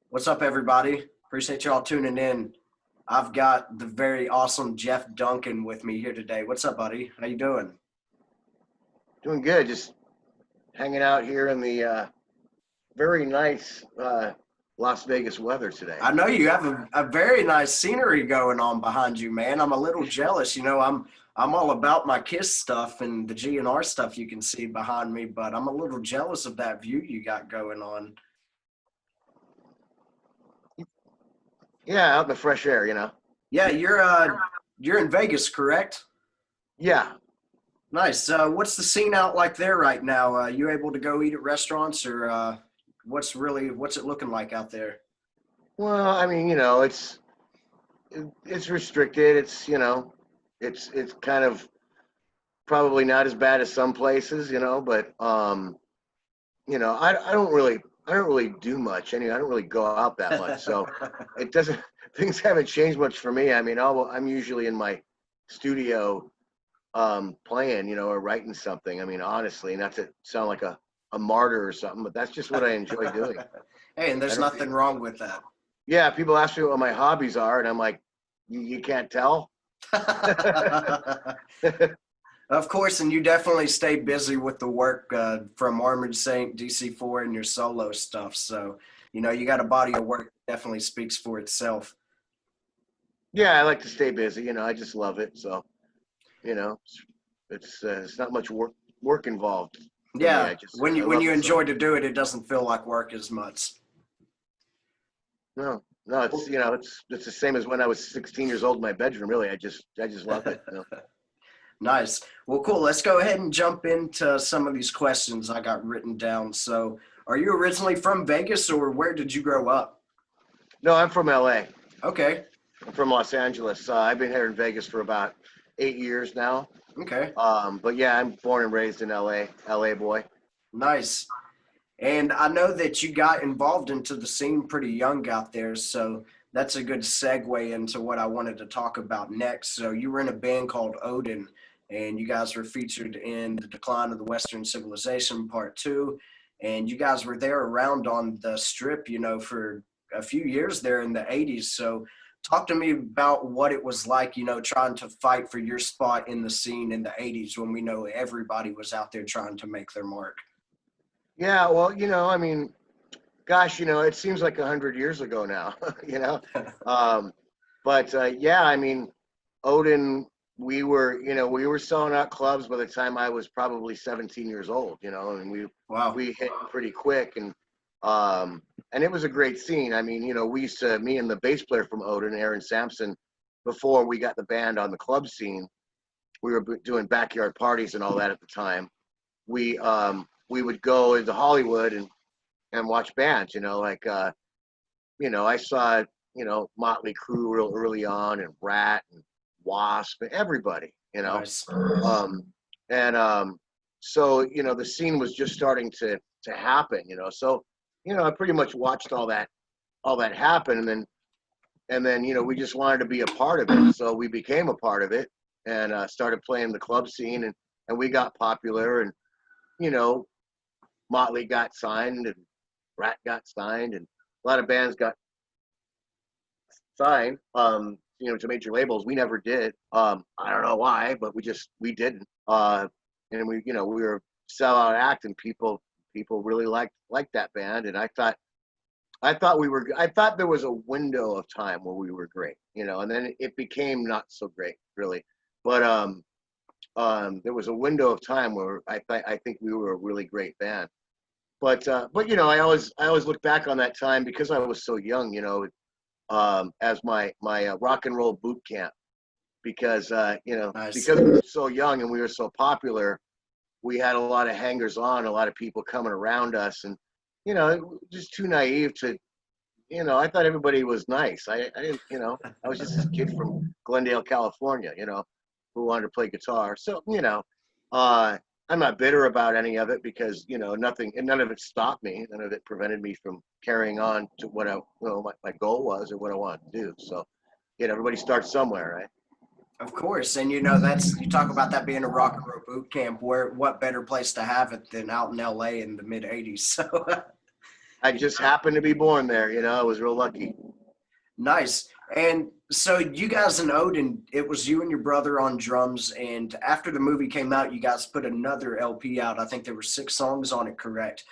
What's up, everybody? Appreciate y'all tuning in. I've got the very awesome Jeff Duncan with me here today. What's up, buddy? How you doing? Doing good. Just hanging out here in the very nice Las Vegas weather today. I know you have a very nice scenery going on behind you, man. I'm a little jealous. I'm all about my Kiss stuff and the GNR stuff you can see behind me, but I'm a little jealous of that view you got going on. Yeah, out in the fresh air. Yeah, you're in Vegas, correct? Yeah. Nice. What's the scene out like there right now? You able to go eat at restaurants, or what's it looking like out there? Well, I mean, it's restricted. It's kind of probably not as bad as some places, but I don't really do much. Anyway, I don't really go out that much, so it doesn't. Things haven't changed much for me. I mean, I'm usually in my studio playing, or writing something. I mean, honestly, not to sound like a martyr or something, but that's just what I enjoy doing. Hey, and I there's don't, nothing wrong with that. yeah, people ask me what my hobbies are, and I'm like, you can't tell. Of course, and you definitely stay busy with the work from Armored Saint, DC4, and your solo stuff. So, you got a body of work that definitely speaks for itself. Yeah, I like to stay busy. I just love it. So, you know, it's not much work involved for me. Yeah, I just when I you when love you it so enjoy much. to do it, it doesn't feel like work as much. No, no, it's the same as when I was 16 years old in my bedroom. Really, I just love it. Nice. Well, cool. Let's go ahead and jump into some of these questions I got written down. So, are you originally from Vegas, or where did you grow up? No, I'm from LA. Okay. I'm from Los Angeles. I've been here in Vegas for about 8 years now. Okay. But yeah, I'm born and raised in LA. LA boy. Nice. And I know that you got involved into the scene pretty young out there, so that's a good segue into what I wanted to talk about next. So you were in a band called Odin, and you guys were featured in The Decline of the Western Civilization Part 2, and you guys were there around on the strip, for a few years there in the 80s. So talk to me about what it was like, trying to fight for your spot in the scene in the 80s when we know everybody was out there trying to make their mark. Yeah, well, I mean, gosh, it seems like 100 years ago now. you know. Um, but yeah, I mean, Odin, we were selling out clubs by the time I was probably 17 years old. And we Wow. we hit pretty quick, and it was a great scene. I mean, me and the bass player from Odin, Aaron Sampson, before we got the band on the club scene, we were doing backyard parties and all that at the time. We would go into Hollywood and watch bands. I saw Motley Crue real early on, and Rat and Wasp and everybody. Nice. Um, and so the scene was just starting to happen. So I pretty much watched all that happen, and then we just wanted to be a part of it. So we became a part of it and started playing the club scene, and we got popular, and you know Motley got signed, and Rat got signed, and a lot of bands got signed, to major labels. We never did. I don't know why, but we didn't. And we were a sellout act, and people really liked that band, and I thought there was a window of time where we were great, and then it became not so great, really. But there was a window of time where I think we were a really great band. But I always look back on that time because I was so young, as my rock and roll boot camp, because Nice. because we were so young and we were so popular, we had a lot of hangers on, a lot of people coming around us, and just too naive to, I thought everybody was nice. I didn't, I was just this kid from Glendale, California, who wanted to play guitar. So, uh, I'm not bitter about any of it because, nothing, and none of it stopped me. None of it prevented me from carrying on to what my goal was or what I wanted to do. So, everybody starts somewhere, right? Of course, and that's you talk about that being a rock and roll boot camp. Where what better place to have it than out in LA in the mid '80s? So I just happened to be born there. You know, I was real lucky. Nice. And so you guys in Odin, it was you and your brother on drums, and after the movie came out, you guys put another LP out. I think there were 6 songs on it, correct?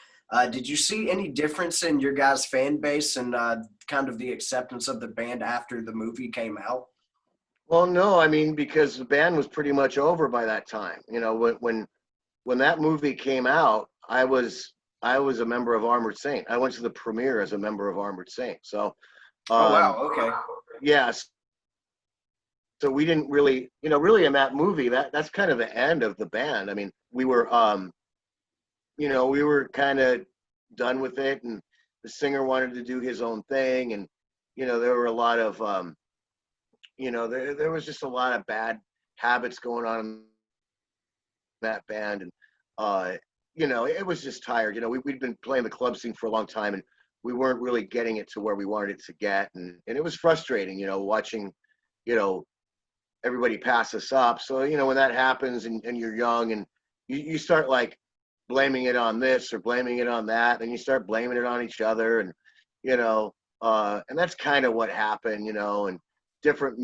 Did you see any difference in your guys' fan base and kind of the acceptance of the band after the movie came out? Well, no, I mean, because the band was pretty much over by that time. You know, when that movie came out, I was a member of Armored Saint. I went to the premiere as a member of Armored Saint. So, Oh wow, um, okay. yeah, so we didn't really, really in that movie, that's kind of the end of the band. I mean, we were kind of done with it, and the singer wanted to do his own thing, and there were a lot of, there was just a lot of bad habits going on in that band, and it was just tired. We'd been playing the club scene for a long time, and we weren't really getting it to where we wanted it to get, and it was frustrating, watching, you know, everybody pass us up. So, when that happens and you're young and you start like blaming it on this or blaming it on that, then you start blaming it on each other. And, and that's kind of what happened, and different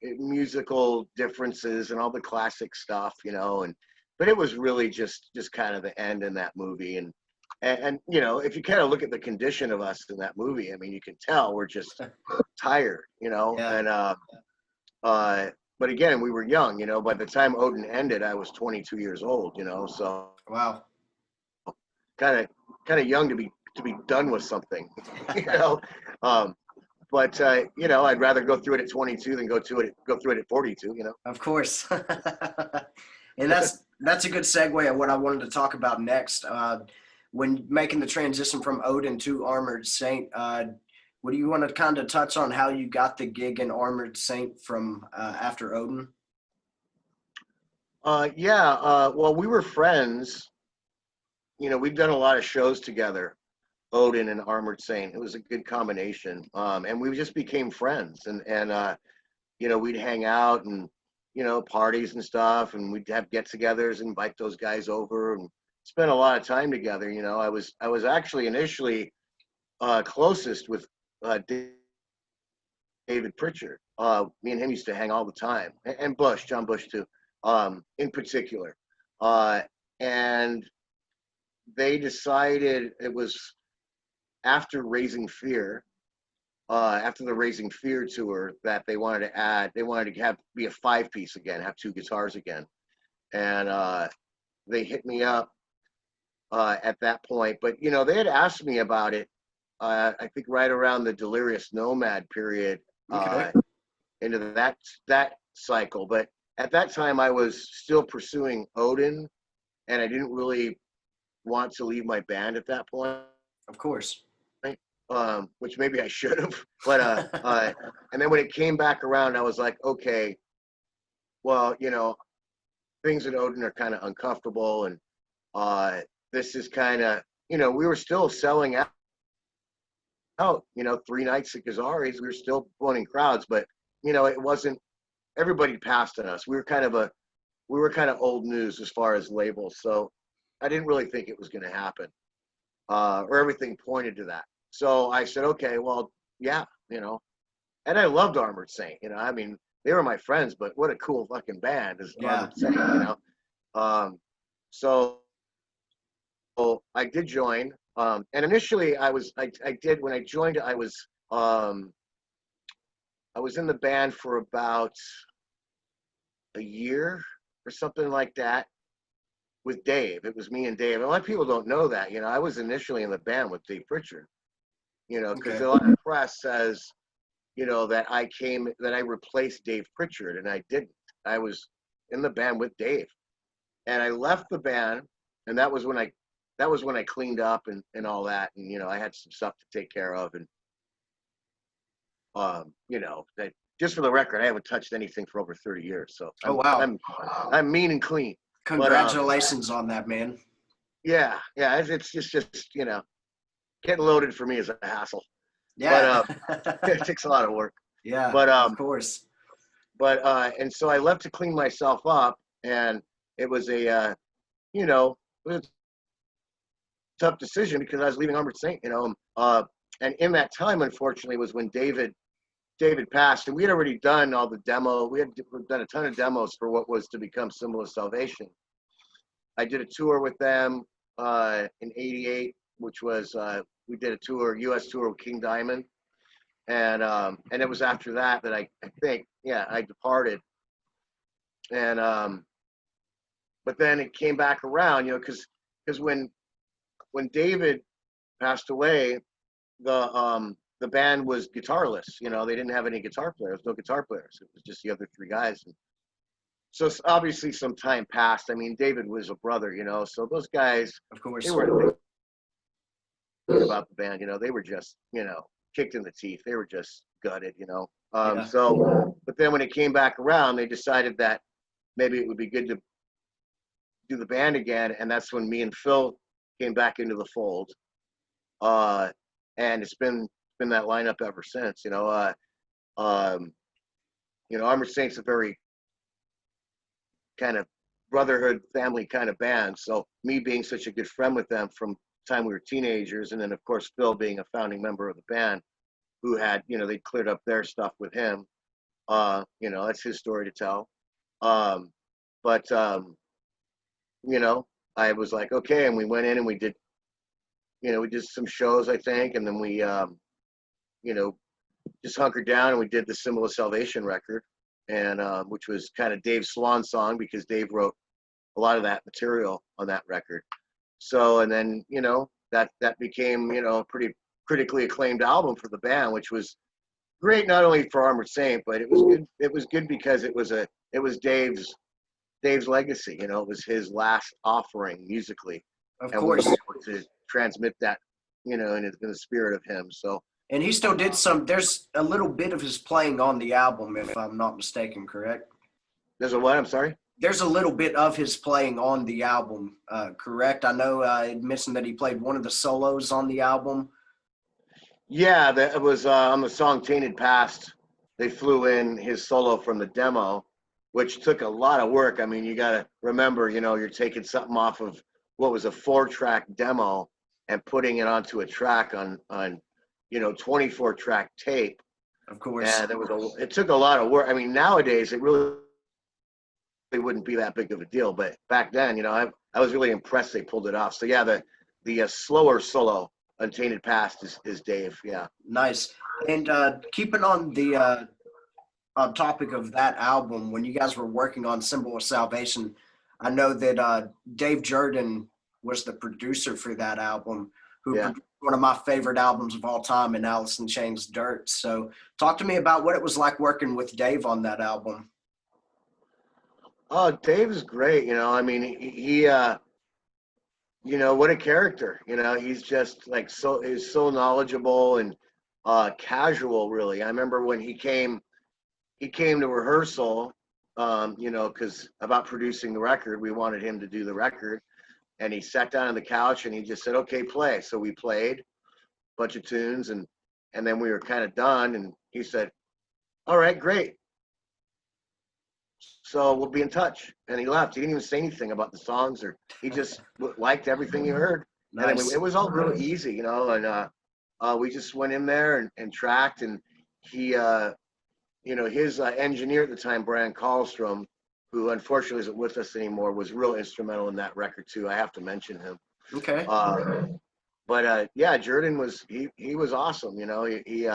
musical differences and all the classic stuff, and, but it was really just kind of the end in that movie. And if you kind of look at the condition of us in that movie, I mean, you can tell we're just tired, Yeah. and, but again, we were young, by the time Odin ended, I was 22 years old, so Wow. kind of young to be done with something, you know. Um, but I'd rather go through it at 22 than go through it at 42, Of course. And that's a good segue of what I wanted to talk about next. When making the transition from Odin to Armored Saint, what do you want to kind of touch on how you got the gig in Armored Saint from after Odin? Yeah, well, we were friends. We've done a lot of shows together, Odin and Armored Saint. It was a good combination, and we just became friends, and we'd hang out and parties and stuff, and we'd have get-togethers, invite those guys over, and spend a lot of time together. I was actually initially closest with David Pritchard. Me and him used to hang all the time, and John Bush too, in particular. And they decided it was after Raising Fear, after the Raising Fear tour, that they wanted to be a 5-piece again, have 2 guitars again, and they hit me up at that point. But they had asked me about it. I think right around the Delirious Nomad period, Okay. into that cycle. But at that time, I was still pursuing Odin, and I didn't really want to leave my band at that point, Of course. which maybe I should have. But and then when it came back around, I was like, okay, well, things at Odin are kind of uncomfortable, and this is kind of, we were still selling out. 3 nights at Gazzari's, we were still pulling crowds, but it wasn't. Everybody passed on us. We were kind of old news as far as labels, so I didn't really think it was going to happen, or everything pointed to that. So I said, okay, well, yeah, and I loved Armored Saint. I mean, they were my friends, but what a cool fucking band is Yeah. Armored Saint. So I did join, and initially I did when I joined. I was in the band for about a year or something like that with Dave. It was me and Dave. And a lot of people don't know that. I was initially in the band with Dave Pritchard. Because Okay. a lot of press says, that I replaced Dave Pritchard, and I didn't. I was in the band with Dave, and I left the band, and that was when I cleaned up and all that, and I had some stuff to take care of, and that, just for the record, I haven't touched anything for over 30 years, so Oh I'm wow. I'm I'm mean and clean. But Congratulations on that, man. yeah, it's just getting loaded for me is a hassle, but Yeah. it takes a lot of work. Yeah, But of course. and so I left to clean myself up, and it was a it was tough decision because I was leaving Armored Saint, and in that time, unfortunately, was when David passed, and we had already done all the demo. We had done a ton of demos for what was to become Symbol of Salvation. I did a tour with them in '88, which was we did a tour, U.S. tour with King Diamond, and it was after that I think, yeah, I departed, and but then it came back around, because when David passed away, the band was guitarless. They didn't have any guitar players, no guitar players. It was just the other three guys. And so obviously some time passed. I mean, David was a brother, so those guys, Of course. they were about the band, they were just, kicked in the teeth. They were just gutted, Yeah. So, but then when it came back around, they decided that maybe it would be good to do the band again. And that's when me and Phil came back into the fold. And it's been that lineup ever since, Armored Saint's a very kind of brotherhood family kind of band. So me being such a good friend with them from the time we were teenagers, and then of course Phil being a founding member of the band, who had, they cleared up their stuff with him. That's his story to tell. But I was like, okay, and we went in and we did, we did some shows, I think, and then we, just hunkered down and we did the Symbol of Salvation record, and which was kind of Dave's swan song because Dave wrote a lot of that material on that record. So, and then, that became, a pretty critically acclaimed album for the band, which was great not only for Armored Saint, but it was good. It was good because it was Dave's legacy. It was his last offering musically, Of and course. we were able to transmit that, in the spirit of him. So. And he still did there's a little bit of his playing on the album, if I'm not mistaken, correct? There's a what? I'm sorry? There's a little bit of his playing on the album, correct? I know I mentioned that he played one of the solos on the album. Yeah, it was on the song Tainted Past. They flew in his solo from the demo, which took a lot of work. I mean, you got to remember, you're taking something off of what was a 4-track demo and putting it onto a track on 24-track tape. Of course. And it took a lot of work. I mean, nowadays it really wouldn't be that big of a deal, but back then, I was really impressed they pulled it off. So yeah, the slower solo, Untainted Past, is Dave. Yeah. Nice. And keeping on the topic of that album, when you guys were working on Symbol of Salvation, I know that Dave Jordan was the producer for that album, who produced one of my favorite albums of all time, in Alice in Chains' Dirt. So talk to me about what it was like working with Dave on that album. Oh, Dave is great. I mean, he what a character. He's just like he's so knowledgeable and casual, really. I remember when he came to rehearsal, because about producing the record, we wanted him to do the record, and he sat down on the couch and he just said, "Okay, play." So we played a bunch of tunes, and then we were kind of done, and he said, "All right, great. So we'll be in touch." And he left. He didn't even say anything about the songs, or he just liked everything he heard. Nice. And then it was all really easy, and we just went in there and tracked, and he, his engineer at the time, Brian Karlstrom, who unfortunately isn't with us anymore, was real instrumental in that record too. I have to mention him. Okay. But yeah, Jordan was he was awesome. He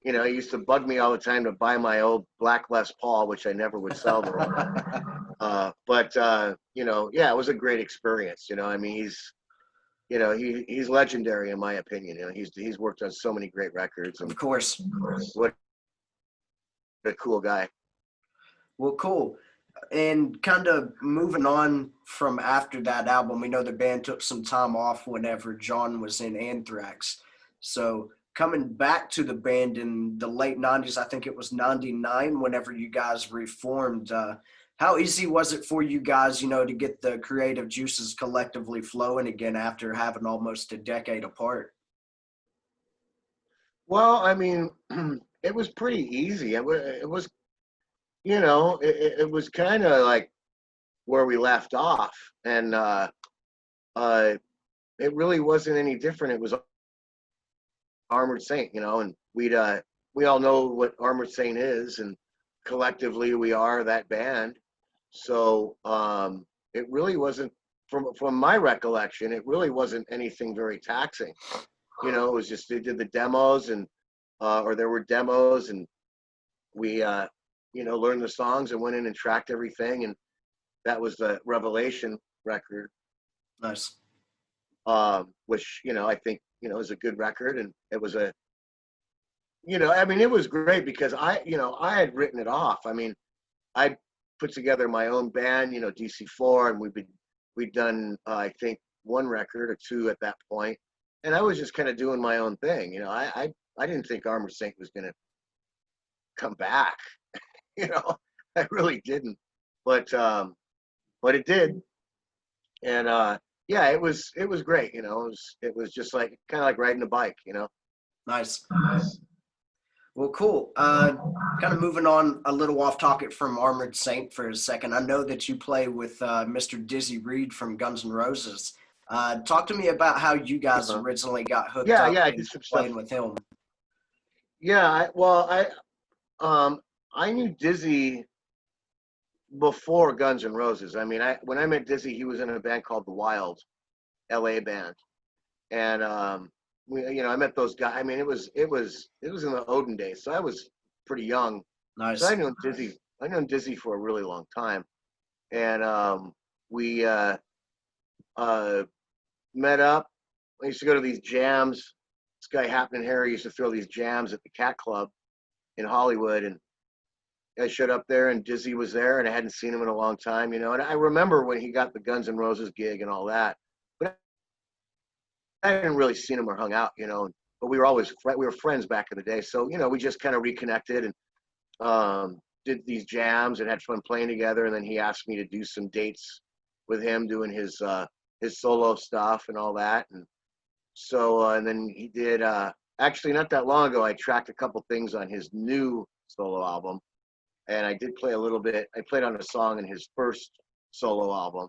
used to bug me all the time to buy my old black Les Paul, which I never would sell to him. But yeah, it was a great experience. I mean, he's legendary in my opinion. He's worked on so many great records. And of course. What a cool guy. Well, cool. And kind of moving on from after that album, we know the band took some time off whenever John was in Anthrax. So coming back to the band in the late 90s, I think it was 99, whenever you guys reformed, how easy was it for you guys, to get the creative juices collectively flowing again after having almost a decade apart? Well, I mean, it was pretty easy. It was it was kind of like where we left off. And it really wasn't any different. It was Armored Saint, you know, and we all know what Armored Saint is, and collectively we are that band. So it really wasn't, from my recollection, it really wasn't anything very taxing. You know, it was just they did the demos, and or there were demos, and we you know, learned the songs and went in and tracked everything, and that was the Revelation record, Nice. which, you know, I think, you know, is a good record, and it was a, you know, I mean, it was great because you know, I had written it off. I mean, I put together my own band, you know, DC4, and we'd done I think one record or two at that point, and I was just kind of doing my own thing. You know, I didn't think Armored Saint was gonna come back. You know, I really didn't, but it did, and yeah, it was great. You know, it was just like kind of like riding a bike. You know. Nice. Well, cool. Kind of moving on a little off topic from Armored Saint for a second. I know that you play with Mr. Dizzy Reed from Guns N' Roses. Talk to me about how you guys Uh-huh. originally got hooked Yeah, up yeah, I and did some stuff. playing with him. Yeah, I knew Dizzy before Guns N' Roses. I mean, when I met Dizzy, he was in a band called The Wild, LA band, and you know, I met those guys. I mean, it was in the Odin days, so I was pretty young. So Nice. I knew Dizzy for a really long time, and we uh, met up. I used to go to these jams. This guy Happening Harry used to throw these jams at the Cat Club in Hollywood, and I showed up there, and Dizzy was there, and I hadn't seen him in a long time, you know. And I remember when he got the Guns N' Roses gig and all that, but I hadn't really seen him or hung out, you know. But we were always we were friends back in the day, so you know, we just kind of reconnected and did these jams and had fun playing together. And then he asked me to do some dates with him, doing his solo stuff and all that. And so and then he did. Actually, not that long ago, I tracked a couple things on his new solo album, and I did play a little bit. I played on a song in his first solo album,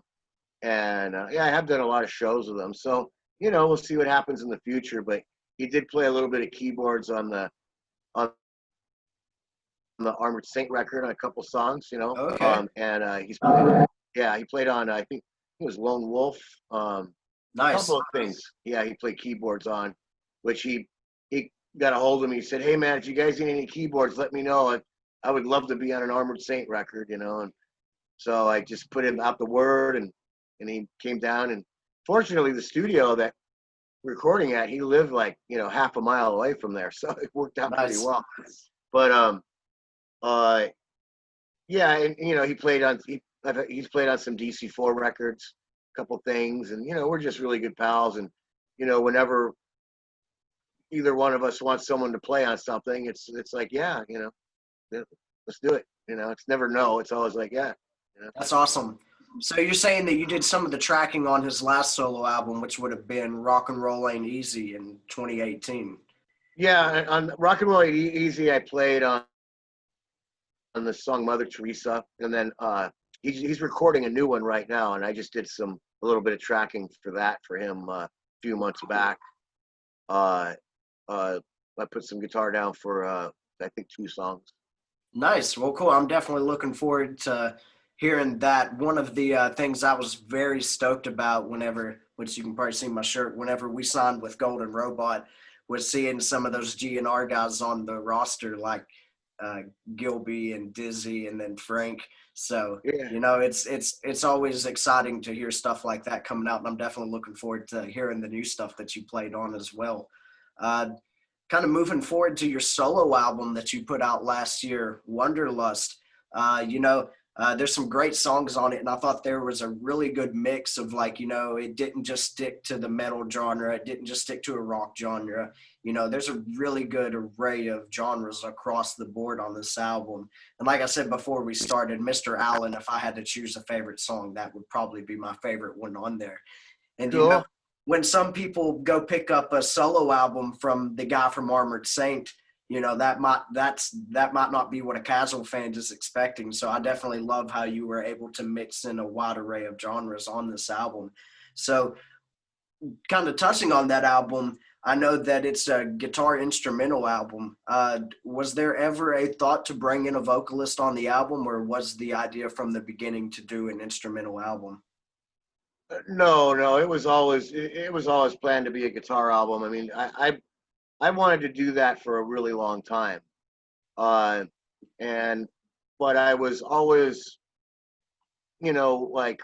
and yeah, I have done a lot of shows with him. So you know, we'll see what happens in the future. But he did play a little bit of keyboards on the Armored Saint record on a couple songs, you know. Okay. And he's played, yeah, he played on I think it was Lone Wolf, a Nice. couple of things. Yeah, he played keyboards on, which he got a hold of me. He said, "Hey man, if you guys need any keyboards, let me know. I would love to be on an Armored Saint record, you know." And so I just put him out the word, and he came down. And fortunately, the studio that we're recording at, he lived like, you know, half a mile away from there, so it worked out pretty Nice. well. But uh, yeah, and you know, he's played on some DC4 records, a couple things, and you know, we're just really good pals. And you know, whenever either one of us wants someone to play on something, it's like, yeah, you know, yeah, let's do it. You know, it's never no. It's always like, yeah. You know? That's awesome. So you're saying that you did some of the tracking on his last solo album, which would have been Rock and Roll Ain't Easy in 2018. Yeah, on Rock and Roll Easy, I played on the song Mother Teresa, and then he's recording a new one right now, and I just did a little bit of tracking for that for him a few months back. Uh, I put some guitar down for I think 2 songs. Nice. Well, cool. I'm definitely looking forward to hearing that. One of the things I was very stoked about whenever, which you can probably see my shirt, whenever we signed with Golden Robot, was seeing some of those GNR guys on the roster, like uh, Gilby and Dizzy and then Frank. So, Yeah. you know, it's always exciting to hear stuff like that coming out, and I'm definitely looking forward to hearing the new stuff that you played on as well. Uh, Kind of moving forward to your solo album that you put out last year, Wonderlust. You know, there's some great songs on it, and I thought there was a really good mix of, like, you know, it didn't just stick to the metal genre, it didn't just stick to a rock genre. You know, there's a really good array of genres across the board on this album. And like I said before we started, Mr. Allen, if I had to choose a favorite song, that would probably be my favorite one on there. And you know, Cool. when some people go pick up a solo album from the guy from Armored Saint, you know, that might not be what a casual fan is expecting. So I definitely love how you were able to mix in a wide array of genres on this album. So kind of touching on that album, I know that it's a guitar instrumental album. Was there ever a thought to bring in a vocalist on the album, or was the idea from the beginning to do an instrumental album? No, no, it was always planned to be a guitar album. I mean, I wanted to do that for a really long time. Uh, and but I was always, like,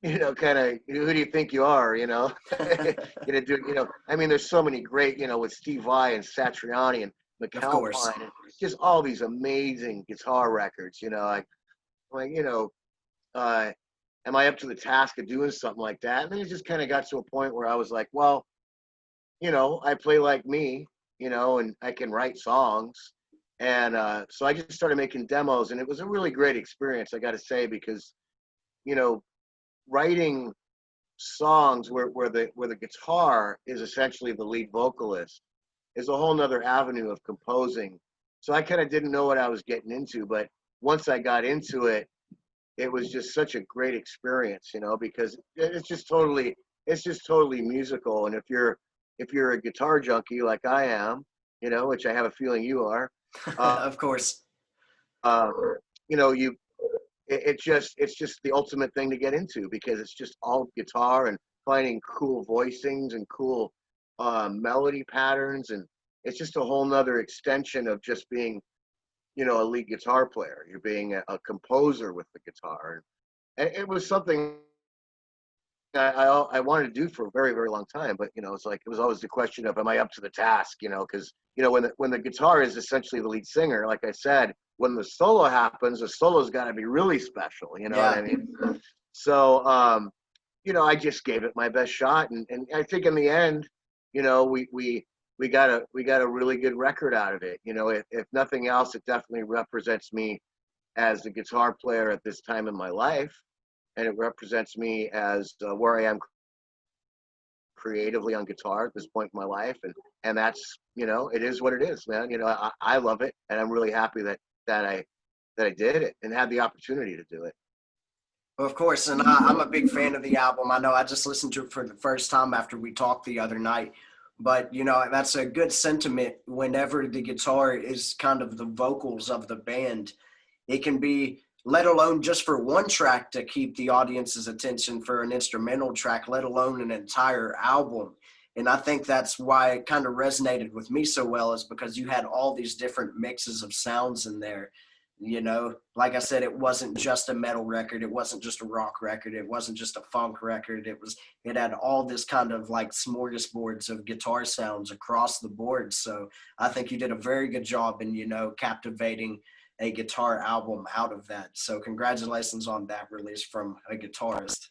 kind of, who do you think you are, gonna do, I mean, there's so many great, with Steve Vai and Satriani and Of course. McAlpine and just all these amazing guitar records, like, uh, am I up to the task of doing something like that? And then it just kind of got to a point where I was like, well, I play like me, and I can write songs. And so I just started making demos, and it was a really great experience, I got to say, because, you know, writing songs where the guitar is essentially the lead vocalist is a whole nother avenue of composing. So I kind of didn't know what I was getting into, but once I got into it, it was just such a great experience, because it's just totally musical. And if you're a guitar junkie like I am, which I have a feeling you are, uh, Of course. uh, you know, you it's just the ultimate thing to get into because it's just all guitar and finding cool voicings and cool melody patterns, and it's just a whole nother extension of just being, a lead guitar player. You're being a composer with the guitar, and it was something I wanted to do for a very, very long time. But it's like it was always the question of, am I up to the task? Because when the guitar is essentially the lead singer, like I said, when the solo happens, the solo's got to be really special. You know what Yeah. I mean? So I just gave it my best shot, and I think in the end, we got a really good record out of it. If nothing else, it definitely represents me as a guitar player at this time in my life, and it represents me as where I am creatively on guitar at this point in my life, and that's, it is what it is, man. I love it, and I'm really happy that I did it and had the opportunity to do it. Of course, and I'm a big fan of the album. I know I just listened to it for the first time after we talked the other night, but that's a good sentiment. Whenever the guitar is kind of the vocals of the band, it can be, let alone just for one track to keep the audience's attention for an instrumental track, let alone an entire album. And I think that's why it kind of resonated with me so well, is because you had all these different mixes of sounds in there. Like I said, it wasn't just a metal record, it wasn't just a rock record, it wasn't just a funk record. It had all this kind of like smorgasbords of guitar sounds across the board. So I think you did a very good job in captivating a guitar album out of that. So congratulations on that release from a guitarist.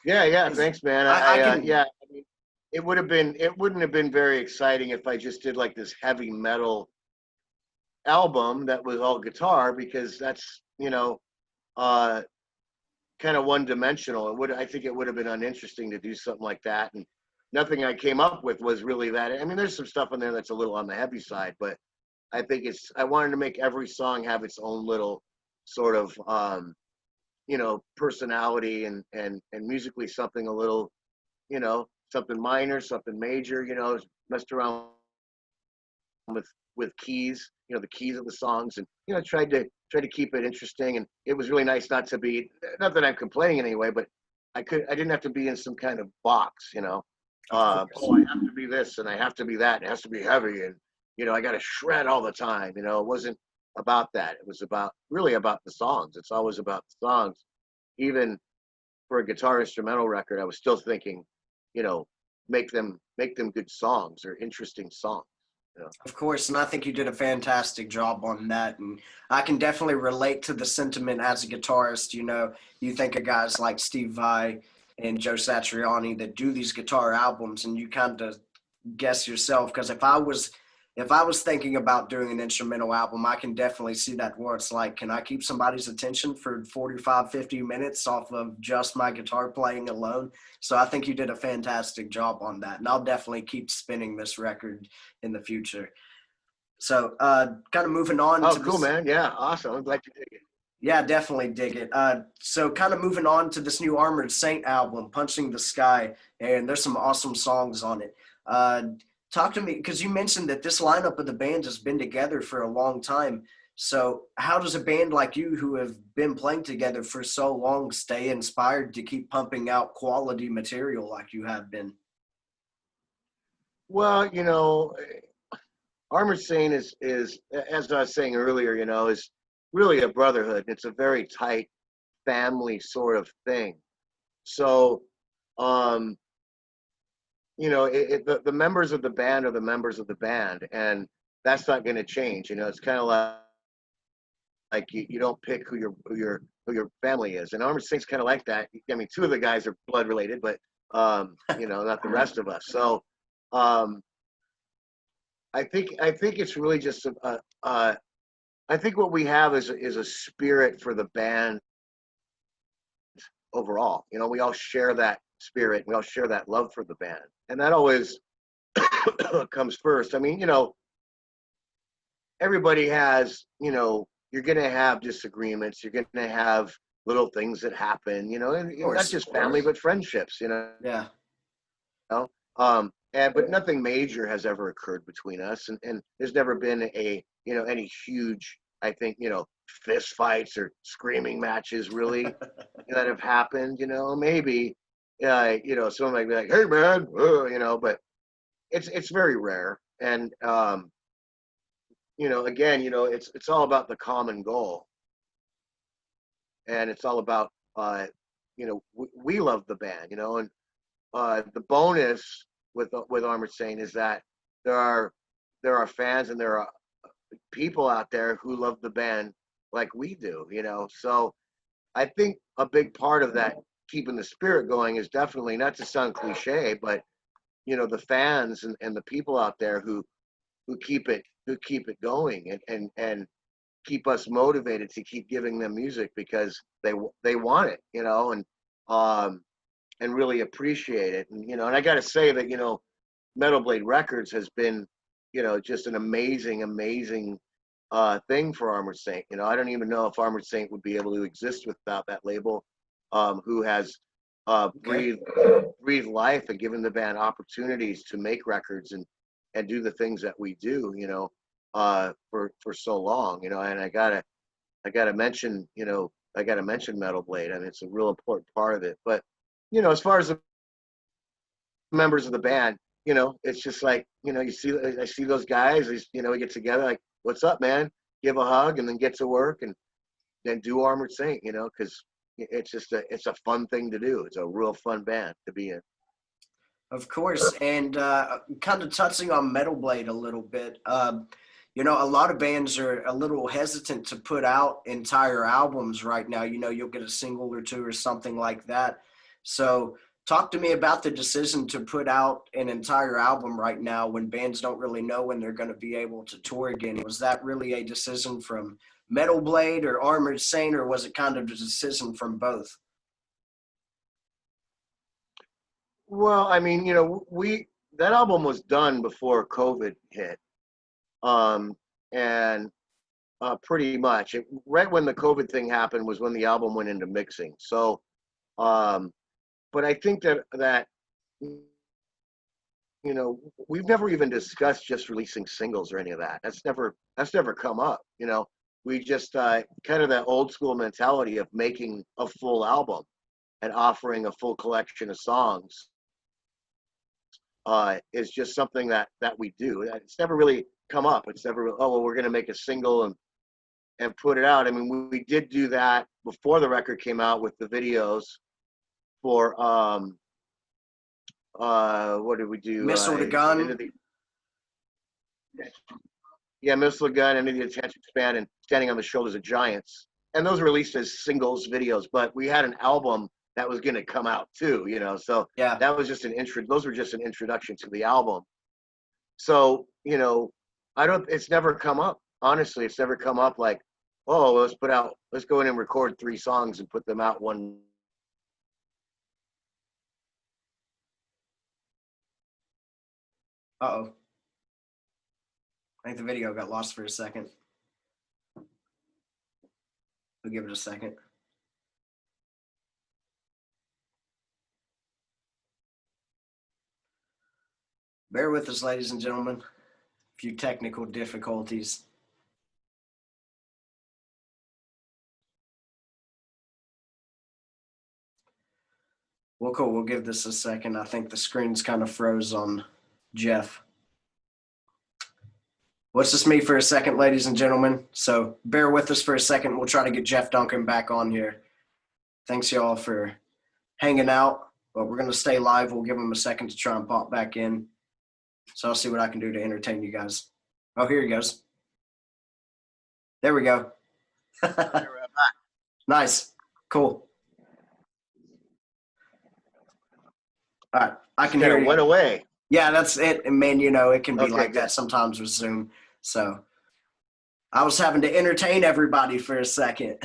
Yeah, yeah, thanks, man. I can. Yeah, I mean, it wouldn't have been very exciting if I just did like this heavy metal album that was all guitar, because that's, uh kind of one dimensional. I think it would have been uninteresting to do something like that. And nothing I came up with was really that. I mean, there's some stuff in there that's a little on the heavy side, but I wanted to make every song have its own little sort of personality, and musically something a little, something minor, something major, messed around with keys, the keys of the songs, and tried to keep it interesting. And it was really nice not that I'm complaining anyway, but I didn't have to be in some kind of box. Of course. Oh, I have to be this and I have to be that. It has to be heavy, and I got to shred all the time. It wasn't about that. It was really about the songs. It's always about the songs. Even for a guitar instrumental record, I was still thinking, you know, make them good songs or interesting songs. Of course, and I think you did a fantastic job on that. And I can definitely relate to the sentiment as a guitarist. You think of guys like Steve Vai and Joe Satriani that do these guitar albums, and you kind of guess yourself. Because if I was thinking about doing an instrumental album, I can definitely see that, where it's like, can I keep somebody's attention for 45, 50 minutes off of just my guitar playing alone? So I think you did a fantastic job on that. And I'll definitely keep spinning this record in the future. So kind of moving on Oh, to cool, this. man. Yeah, awesome. I'm glad you dig it. Yeah, definitely dig it. So kind of moving on to this new Armored Saint album, Punching the Sky, and there's some awesome songs on it. Uh, Talk to me, because you mentioned that this lineup of the band has been together for a long time. So how does a band like you, who have been playing together for so long, stay inspired to keep pumping out quality material like you have been? Well, Armored Saint is as I was saying earlier, is really a brotherhood. It's a very tight family sort of thing. So, um, the members of the band are the members of the band, and that's not going to change. It's kind of like you don't pick who your family is, and Armored Saint's kind of like that. I mean, two of the guys are blood related, but not the rest of us. So, um, I think it's really just I think what we have is a spirit for the band overall. We all share that spirit. We all share that love for the band, and that always comes first. I mean, everybody has, you're going to have disagreements. You're going to have little things that happen, and Of not course. just family, but friendships. Yeah. But nothing major has ever occurred between us, and there's never been any huge, I think, fist fights or screaming matches really that have happened. Maybe, someone might be like, "Hey, man," but it's very rare, and again, it's all about the common goal, and it's all about we love the band, and the bonus with Armored Saint is that there are fans and there are people out there who love the band like we do, So I think a big part of that keeping the spirit going is definitely, not to sound cliche, but the fans and the people out there who keep it going and keep us motivated to keep giving them music because they want it, um, and really appreciate it. And I got to say that Metal Blade Records has been just an amazing thing for Armored Saint. I don't even know if Armored Saint would be able to exist without that label, who has Okay. breathed life and given the band opportunities to make records and do the things that we do, for so long, and I gotta mention, Metal Blade. I mean, it's a real important part of it. But as far as the members of the band, it's just like, I see those guys, we get together, like, what's up, man? Give a hug and then get to work and then do Armored Saint, because it's a fun thing to do. It's a real fun band to be in. Of course, and kind of touching on Metal Blade a little bit, a lot of bands are a little hesitant to put out entire albums right now. You'll get a single or two or something like that. So, talk to me about the decision to put out an entire album right now when bands don't really know when they're going to be able to tour again. Was that really a decision from Metal Blade or Armored Saint, or was it kind of a decision from both? Well, I mean, we that album was done before COVID hit, um, and pretty much right when the COVID thing happened was when the album went into mixing. So, um, but I think that we've never even discussed just releasing singles or any of that. That's never come up. We just kind of that old school mentality of making a full album and offering a full collection of songs is just something that we do. It's never really come up. It's never, oh well, we're going to make a single and put it out. I mean, we did do that before the record came out with the videos for what did we do? Missile to Into Gun. the Yeah, Missile Gun, Into the Attention Span, and Standing on the Shoulders of Giants. And those were released as singles videos, but we had an album that was going to come out too, So Yeah. that was just an intro. Those were just an introduction to the album. So I don't. It's never come up. Honestly, it's never come up like, oh, let's go in and record 3 songs and put them out one. Uh-oh. I think the video got lost for a second. We'll give it a second. Bear with us, ladies and gentlemen. A few technical difficulties. Well, cool. We'll give this a second. I think the screen's kind of froze on Jeff. Watch this me for a second, ladies and gentlemen. So bear with us for a second. We'll try to get Jeff Duncan back on here. Thanks, y'all, for hanging out. But we're going to stay live. We'll give him a second to try and pop back in. So I'll see what I can do to entertain you guys. Oh, here he goes. There we go. Nice. Cool. All right. I can hear you. Went away. Yeah, that's it. And man, you know, it can be Okay, like good. that sometimes with Zoom. So I was having to entertain everybody for a second.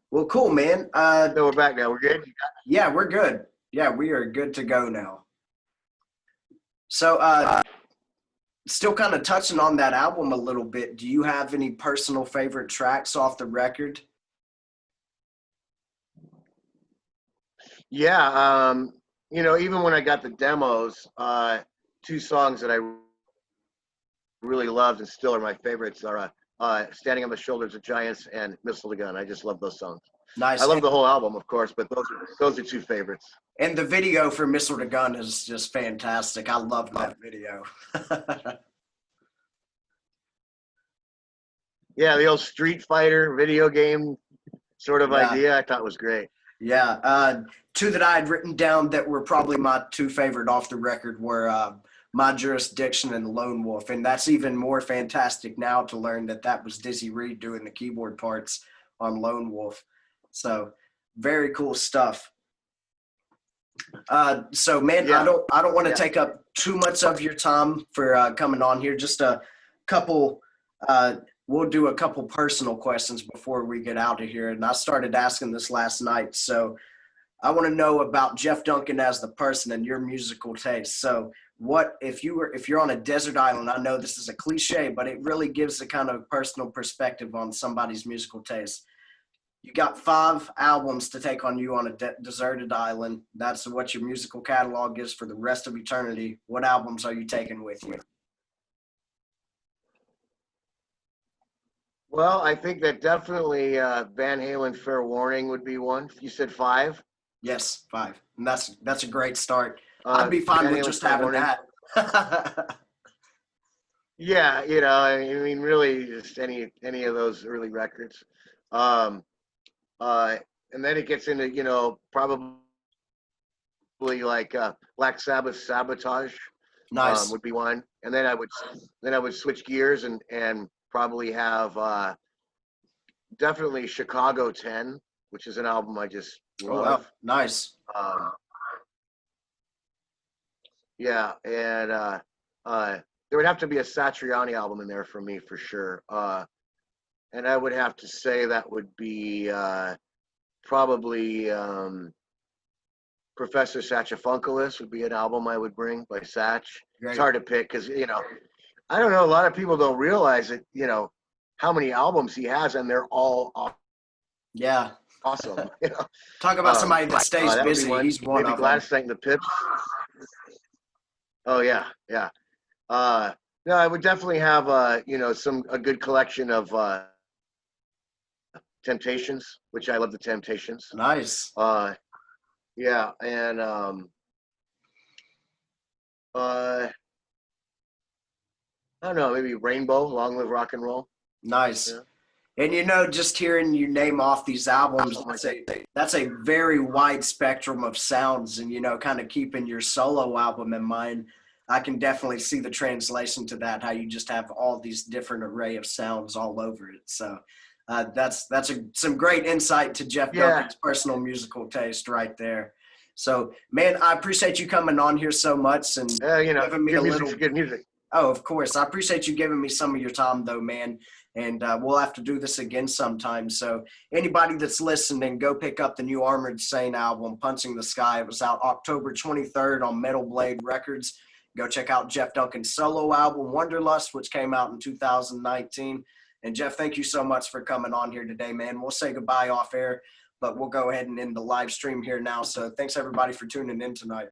Well, cool, man. So we're back now. We're good? Yeah, we're good. Yeah, we are good to go now. So still kind of touching on that album a little bit, do you have any personal favorite tracks off the record? Yeah. You know, even when I got the demos, two songs that I really loved and still are my favorites are Standing on the Shoulders of Giants and Missile to Gun. I just love those songs. Nice. I love the whole album, of course, but those are two favorites. And the video for Missile to Gun is just fantastic. I love that video. Yeah, the old Street Fighter video game sort of idea I thought was great. Yeah. Two that I had written down that were probably my two favorite off the record were My Jurisdiction and Lone Wolf. And that's even more fantastic now to learn that that was Dizzy Reed doing the keyboard parts on Lone Wolf. So very cool stuff. So man, yeah. I don't want to take up too much of your time for coming on here. Just a couple, we'll do a couple personal questions before we get out of here. And I started asking this last night. So I want to know about Jeff Duncan as the person and your musical taste. So what, if you're on a desert island, I know this is a cliche, but it really gives a kind of personal perspective on somebody's musical taste. You got 5 albums to take on you on a deserted island. That's what your musical catalog is for the rest of eternity. What albums are you taking with you? Well, I think that definitely Van Halen Fair Warning would be one. You said 5? Yes, 5. And that's a great start. I'd be fine with just having that. Yeah, you know, I mean, really, just any of those early records. And then it gets into, you know, probably like Black Sabbath Sabotage. Nice. Would be one. And then I would switch gears and probably have definitely Chicago 10, which is an album I just love. Oh, wow. Nice. Yeah, and there would have to be a Satriani album in there for me for sure. And I would have to say that would be probably Professor Saxophonculus would be an album I would bring by Satch. Great. It's hard to pick because, you know, I don't know, a lot of people don't realize it, you know, how many albums he has, and they're all awesome. Yeah. Awesome. You know? Talk about somebody that stays busy. He's one maybe of Gladys Knight and the Pips. Oh, yeah, yeah. No, I would definitely have, you know, a good collection of Temptations, which I love the Temptations. Nice. Yeah, and I don't know, maybe Rainbow, Long Live Rock and Roll. Nice. Yeah. And you know, just hearing you name off these albums, that's a very wide spectrum of sounds, and you know, kind of keeping your solo album in mind, I can definitely see the translation to that, how you just have all these different array of sounds all over it. So that's some great insight to Jeff Duncan's personal musical taste right there. So, man, I appreciate you coming on here so much and you know, giving me a little good music. Oh, of course. I appreciate you giving me some of your time, though, man. And we'll have to do this again sometime. So anybody that's listening, go pick up the new Armored Saint album, Punching the Sky. It was out October 23rd on Metal Blade Records. Go check out Jeff Duncan's solo album, Wonderlust, which came out in 2019. And Jeff, thank you so much for coming on here today, man. We'll say goodbye off air, but we'll go ahead and end the live stream here now. So thanks everybody for tuning in tonight.